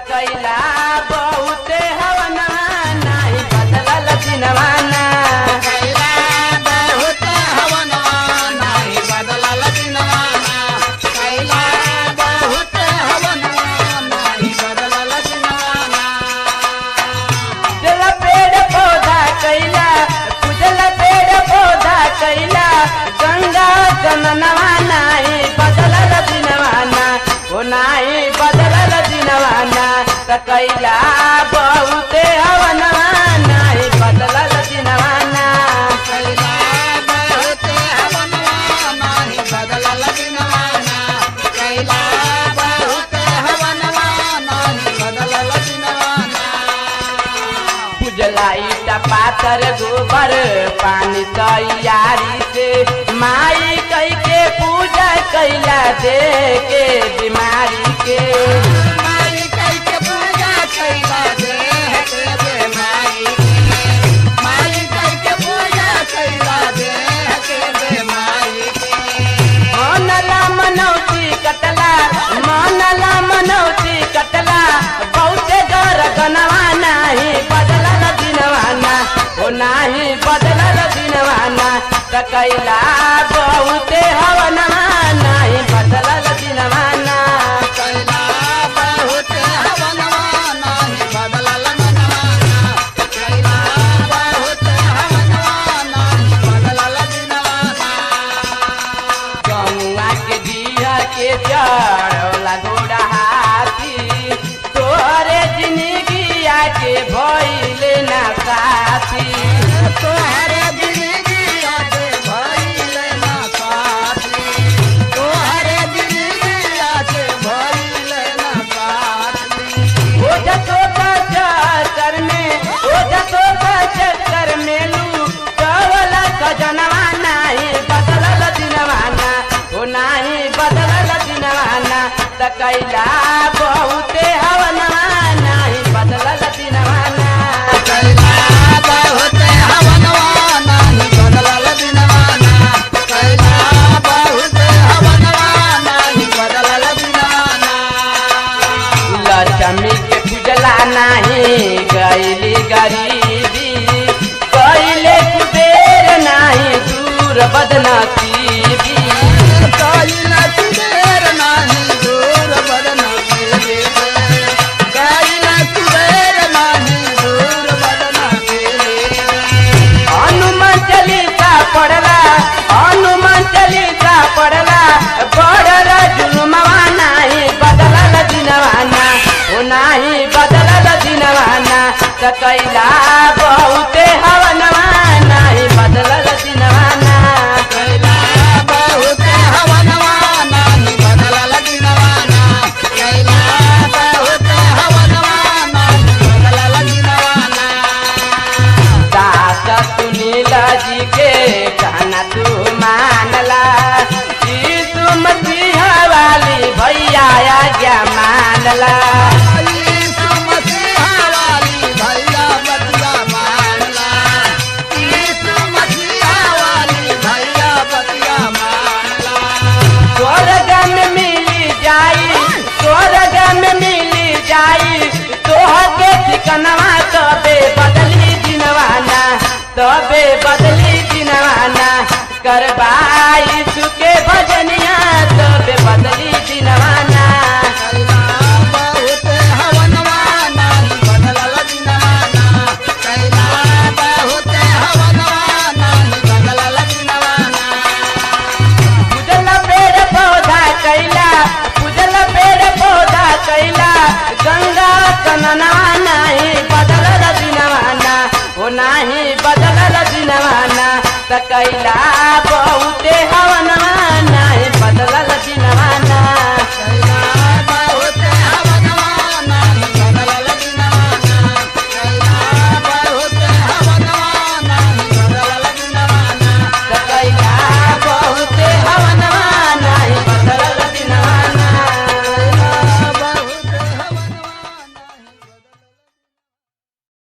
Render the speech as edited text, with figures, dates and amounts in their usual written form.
कैला बहुते हवना नाही बदलल दिनवाना कैला बहुते हवना नाही बदलल दिनवाना कैला बहुते हवना नाही बदलल दिनवाना जल पेड़ पौधा कैला पूजल पेड़ पौधा कैला गंगा जमनवा नाही बदलल दिनवाना ओ नाही बदलल दिनवाना कैला बहुते हवना नाही बदलल दिनवाना कैला बहुते हवना नाही बदलल दिनवाना कैला बहुते हवना नाही बदलल दिनवाना पूजला ईटा पाथर गोबर पानी तैयारी से माई कई के पूजा कैला दे के बीमारी के कैला देह के बीमारी के माई के पूजा कैला देह के बीमारी के मनला मनौती कटला बहुते घर गनवा नाही बदलल दिनवाना ओ नाही बदलल दिनवाना कैला बहुते हवनवा नाही बदलल दिनवाना कैला बहुते हवनवा नाही बदलल दिनवाना कैला बहुते हवनवा नाही बदलल दिनवाना गौआ के दिया के चढ़ौला घोड़ा हाथी तोहरे जिंदगिया के भइले ना साथी तोहरे जिंदगिया के भइले ना साथी तोहरे जिंदगिया के भइले ना साथी ओ जतो का चक्कर में लू कवला सजनवा नाही बदलल दिनवाना ओ नाही बदलल दिनवाना कैला बहुते हवनवा नाही बदलल दिनवाना कैला बहुते हवनवा नाही बदलल दिनवाना कैला बहुते हवनवा नाही बदलल दिनवाना लक्ष्मी के पूजला नाही गईली गरीबी कैले कुबेर नाही दूर बदनसीबी कैला कुबेर नाही दूर बदनसीबी कैला कुबेर नाही दूर बदनसीबी हनुमान चालीसा पड़ला बड़र जुलुमवा नाही बदलल दिनवाना ओ नाही बदलल दिनवाना कैला बहुते हवनवा नाही बदलल दिनवाना कैला बहुते हवनवा नाही बदलल दिनवाना कैला बहुते हवनवा नाही बदलल दिनवाना दास सुनील जी के कहना तू मानला यीशु मसीह वाली भैया आज्ञा मानला यीशु मसीह वाली भैया बतिया मानला यीशु मसीह वाली भैया बतिया मानला स्वर्ग में मिली जाई तोहर के ठिकनवा तबे बदली दिनवाना करवाई सुके भजनिया तबे बदली दिनवाना कैला बहुते दिनवाना त कैला बहुते हवनवा